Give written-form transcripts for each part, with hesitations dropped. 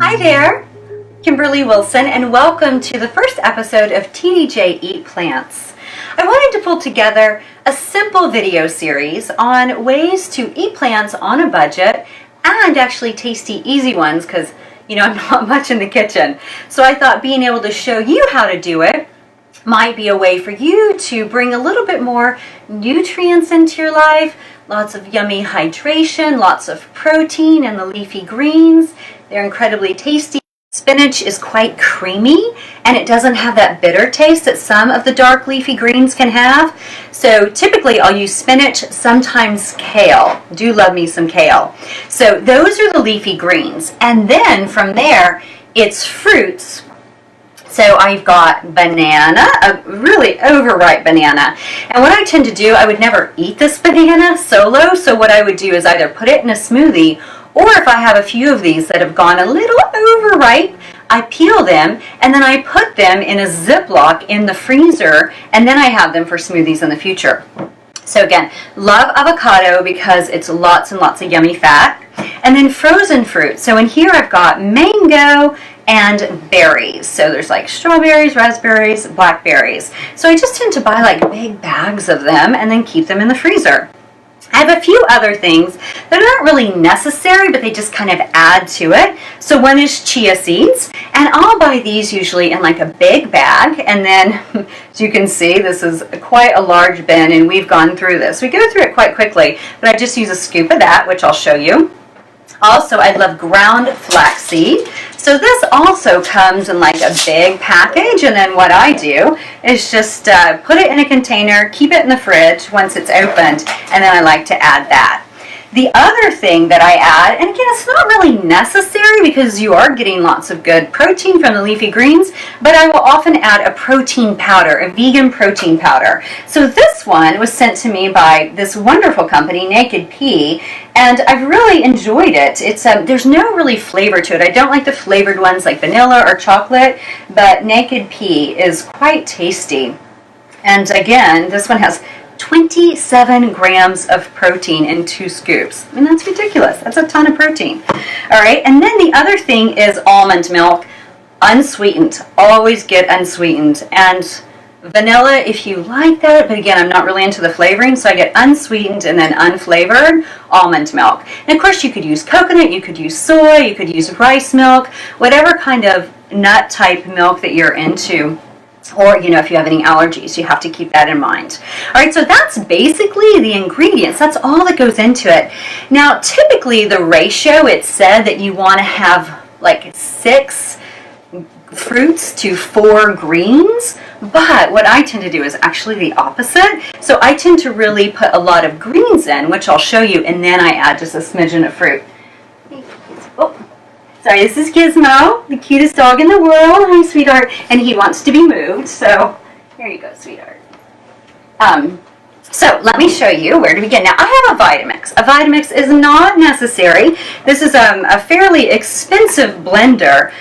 Hi there, Kimberly Wilson, and welcome to the first episode of TDJ Eat Plants. I wanted to pull together a simple video series on ways to eat plants on a budget and actually tasty, easy ones because, I'm not much in the kitchen. So I thought being able to show you how to do it might be a way for you to bring a little bit more nutrients into your life, lots of yummy hydration, lots of protein in the leafy greens. They're incredibly tasty. Spinach is quite creamy and it doesn't have that bitter taste that some of the dark leafy greens can have. So typically I'll use spinach, sometimes kale. Do love me some kale. So those are the leafy greens. And then from there, it's fruits. So I've got banana, a really overripe banana. And what I tend to do, I would never eat this banana solo. So what I would do is either put it in a smoothie, or if I have a few of these that have gone a little overripe, I peel them and then I put them in a Ziploc in the freezer, and then I have them for smoothies in the future. So again, love avocado because it's lots and lots of yummy fat. And then frozen fruit. So in here I've got mango and berries. So there's like strawberries, raspberries, blackberries. So I just tend to buy like big bags of them and then keep them in the freezer. I have a few other things that are not really necessary, but they just kind of add to it. So one is chia seeds, and I'll buy these usually in like a big bag. And then, as you can see, this is quite a large bin, and we've gone through this. We go through it quite quickly, but I just use a scoop of that, which I'll show you. Also, I love ground flaxseed. So this also comes in like a big package, and then what I do is just put it in a container, keep it in the fridge once it's opened, and then I like to add that. The other thing that I add, and again, it's not really necessary because you are getting lots of good protein from the leafy greens, but I will often add a protein powder, a vegan protein powder. So this one was sent to me by this wonderful company, Naked Pea, and I've really enjoyed it. It's there's no really flavor to it. I don't like the flavored ones like vanilla or chocolate, but Naked Pea is quite tasty. And again, this one has 27 grams of protein in 2 scoops. I mean, that's ridiculous. That's a ton of protein. All right, and then the other thing is almond milk, unsweetened. Always get unsweetened. And vanilla if you like that, but again, I'm not really into the flavoring, so I get unsweetened and then unflavored almond milk. And of course, you could use coconut, you could use soy, you could use rice milk, whatever kind of nut type milk that you're into. Or, if you have any allergies, you have to keep that in mind. All right, so that's basically the ingredients. That's all that goes into it. Now, typically the ratio, it said that you want to have like 6 fruits to 4 greens, but what I tend to do is actually the opposite. So I tend to really put a lot of greens in, which I'll show you, and then I add just a smidgen of fruit. Oh. Sorry, this is Gizmo, the cutest dog in the world. Hi, sweetheart. And he wants to be moved, so here you go, sweetheart. So let me show you where to begin. Now, I have a Vitamix. A Vitamix is not necessary. This is a fairly expensive blender,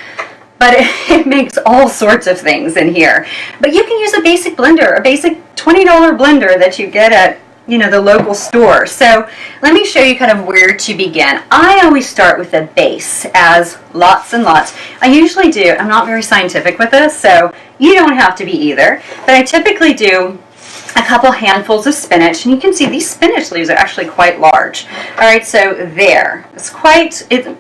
but it makes all sorts of things in here. But you can use a basic blender, a basic $20 blender that you get at the local store. So let me show you kind of where to begin. I always start with the base as lots and lots. I usually do, I'm not very scientific with this, so you don't have to be either, but I typically do a couple handfuls of spinach, and you can see these spinach leaves are actually quite large. All right, so there.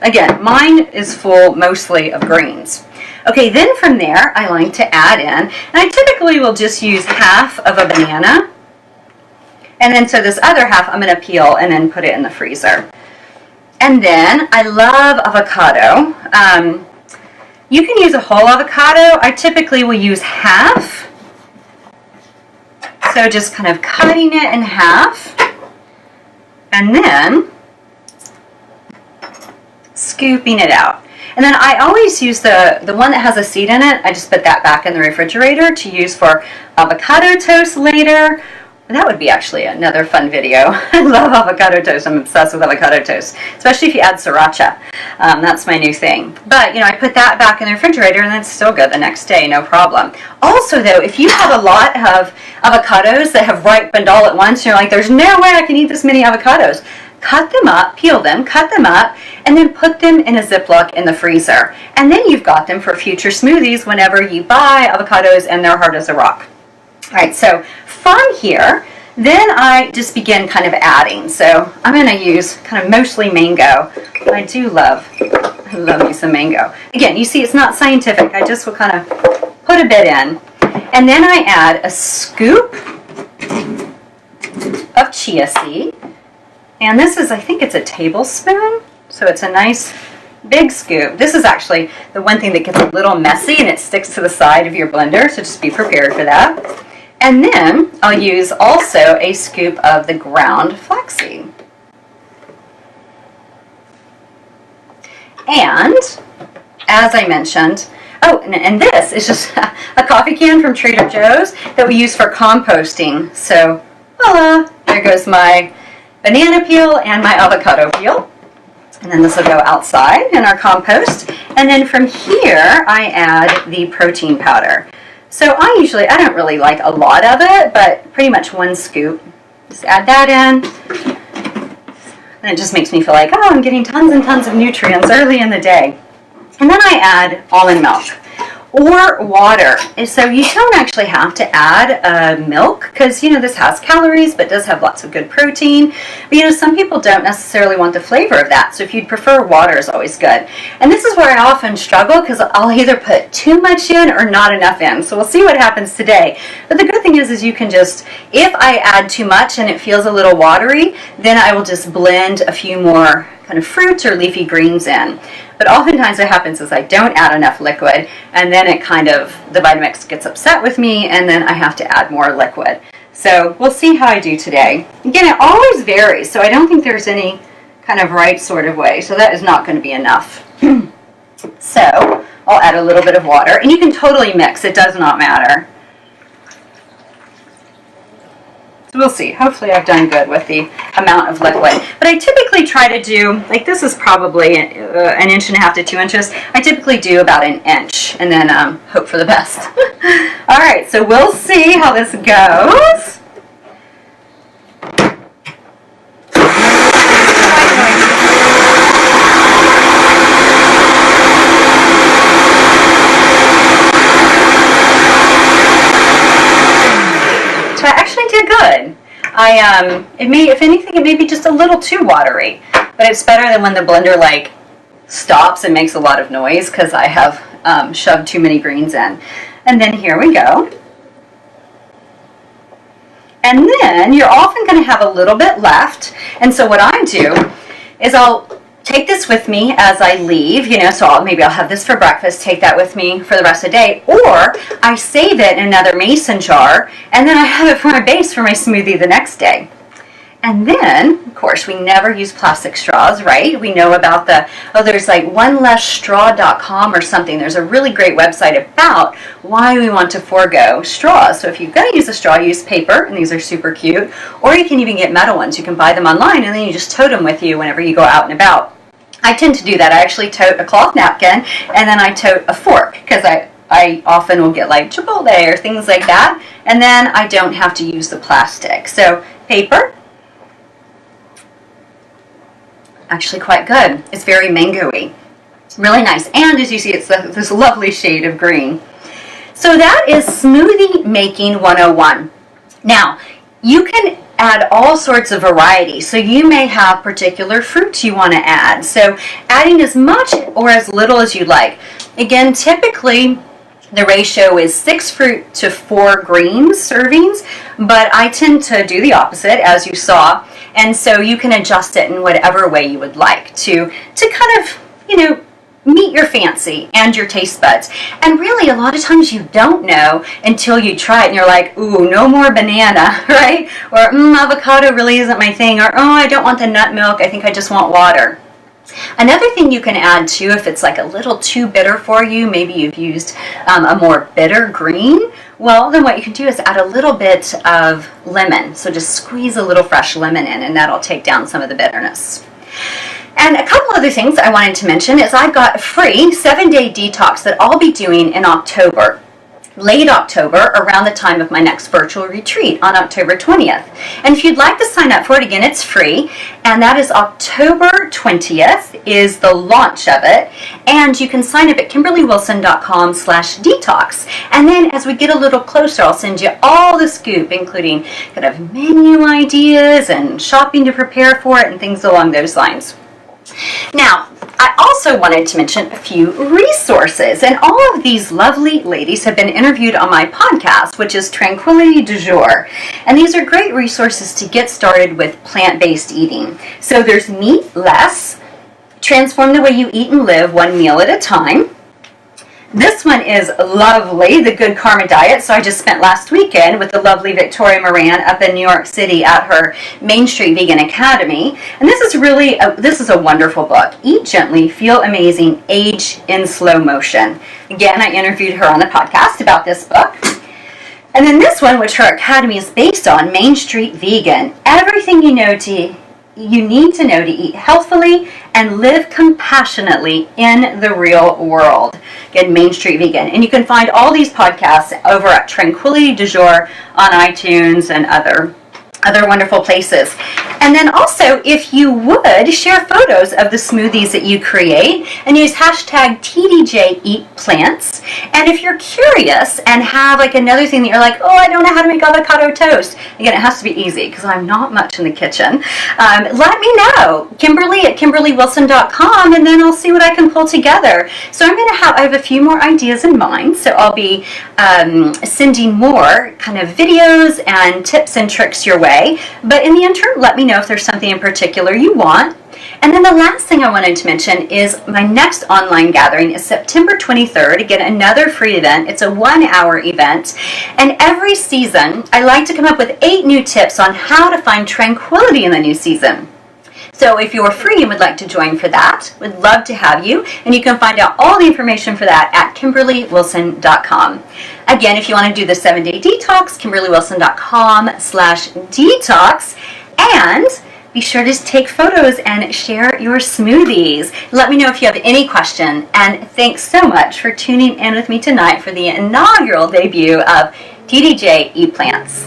Again, mine is full mostly of greens. Okay, then from there, I like to add in, and I typically will just use half of a banana. And then so this other half I'm going to peel and then put it in the freezer. And then I love avocado. You can use a whole avocado. I typically will use half. So just kind of cutting it in half. And then scooping it out. And then I always use the one that has a seed in it. I just put that back in the refrigerator to use for avocado toast later. That would be actually another fun video. I love avocado toast. I'm obsessed with avocado toast, especially if you add sriracha. That's my new thing. But, I put that back in the refrigerator and it's still good the next day, no problem. Also, though, if you have a lot of avocados that have ripened all at once, you're like, there's no way I can eat this many avocados. cut them up, peel them, cut them up, and then put them in a Ziploc in the freezer. And then you've got them for future smoothies whenever you buy avocados and they're hard as a rock. All right, so from here, then I just begin kind of adding. So I'm going to use kind of mostly mango. I love me some mango. Again, you see it's not scientific. I just will kind of put a bit in. And then I add a scoop of chia seed. And this is, I think it's a tablespoon. So it's a nice big scoop. This is actually the one thing that gets a little messy and it sticks to the side of your blender. So just be prepared for that. And then I'll use also a scoop of the ground flaxseed. And as I mentioned, oh, and this is just a coffee can from Trader Joe's that we use for composting. So voila, there goes my banana peel and my avocado peel. And then this will go outside in our compost. And then from here, I add the protein powder. So I don't really like a lot of it, but pretty much one scoop. Just add that in. And it just makes me feel like, oh, I'm getting tons and tons of nutrients early in the day. And then I add almond milk or water. And so you don't actually have to add milk because, this has calories but does have lots of good protein. But, some people don't necessarily want the flavor of that. So if you'd prefer, water is always good. And this is where I often struggle because I'll either put too much in or not enough in. So we'll see what happens today. But the good thing is you can just, if I add too much and it feels a little watery, then I will just blend a few more kind of fruits or leafy greens in. But oftentimes what happens is I don't add enough liquid and then the Vitamix gets upset with me and then I have to add more liquid. So we'll see how I do today. Again, it always varies, so I don't think there's any kind of right sort of way. So that is not going to be enough. So I'll add a little bit of water and you can totally mix, it does not matter. We'll see. Hopefully I've done good with the amount of liquid. But I typically try to do, like this is probably an inch and a half to 2 inches. I typically do about an inch and then hope for the best. All right, so we'll see how this goes. So I actually did good. If anything, it may be just a little too watery, but it's better than when the blender stops and makes a lot of noise because I have shoved too many greens in. And then here we go. And then you're often going to have a little bit left. And so what I do is I'll take this with me as I leave, so maybe I'll have this for breakfast, take that with me for the rest of the day, or I save it in another mason jar, and then I have it for my base for my smoothie the next day. And then, of course, we never use plastic straws, right? We know about there's like onelessstraw.com or something. There's a really great website about why we want to forego straws. So if you're going to use a straw, use paper, and these are super cute. Or you can even get metal ones. You can buy them online, and then you just tote them with you whenever you go out and about. I tend to do that. I actually tote a cloth napkin, and then I tote a fork, because I often will get like Chipotle or things like that, and then I don't have to use the plastic. So paper. Actually quite good. It's very mango-y. Really nice. And as you see, it's this lovely shade of green. So that is Smoothie Making 101. Now, you can add all sorts of variety. So you may have particular fruits you want to add. So adding as much or as little as you like. Again, typically the ratio is 6 fruit to 4 greens servings, but I tend to do the opposite, as you saw. And so you can adjust it in whatever way you would like to kind of, meet your fancy and your taste buds. And really, a lot of times you don't know until you try it and you're like, ooh, no more banana, right? Or avocado really isn't my thing. Or, oh, I don't want the nut milk. I think I just want water. Another thing you can add too, if it's like a little too bitter for you, maybe you've used a more bitter green, well, then what you can do is add a little bit of lemon. So just squeeze a little fresh lemon in, and that'll take down some of the bitterness. And a couple other things I wanted to mention is I've got a free 7-day detox that I'll be doing in October. late October, around the time of my next virtual retreat on October 20th. And if you'd like to sign up for it, again, it's free, and that is October 20th is the launch of it. And you can sign up at kimberlywilson.com/detox. And then as we get a little closer, I'll send you all the scoop, including kind of menu ideas and shopping to prepare for it and things along those lines. Now, I also wanted to mention a few resources, and all of these lovely ladies have been interviewed on my podcast, which is Tranquility du Jour, and these are great resources to get started with plant-based eating. So there's Meat Less, Transform the Way You Eat and Live One Meal at a Time. This one is lovely, the Good Karma Diet. So I just spent last weekend with the lovely Victoria Moran up in New York City at her Main Street Vegan Academy. And this is really, this is a wonderful book. Eat Gently, Feel Amazing, Age in Slow Motion. Again, I interviewed her on the podcast about this book. And then this one, which her academy is based on, Main Street Vegan. Everything you need to know to eat healthfully and live compassionately in the real world. Again, Main Street Vegan. And you can find all these podcasts over at Tranquility du Jour on iTunes and other wonderful places. And then also, if you would, share photos of the smoothies that you create and use hashtag TDJ Eat Plants. And if you're curious and have like another thing that you're like, oh, I don't know how to make avocado toast. Again, it has to be easy because I'm not much in the kitchen. Let me know. Kimberly at kimberlywilson.com, and then I'll see what I can pull together. So I have a few more ideas in mind. So I'll be sending more kind of videos and tips and tricks your way. But in the interim, let me know if there's something in particular you want. And then the last thing I wanted to mention is my next online gathering is September 23rd. Again, another free event. It's a 1-hour event. And every season, I like to come up with 8 new tips on how to find tranquility in the new season. So if you're free and would like to join for that, would love to have you. And you can find out all the information for that at kimberlywilson.com. Again, if you want to do the 7-day detox, kimberlywilson.com/detox. And be sure to take photos and share your smoothies. Let me know if you have any question. And thanks so much for tuning in with me tonight for the inaugural debut of TDJ Eat Plants.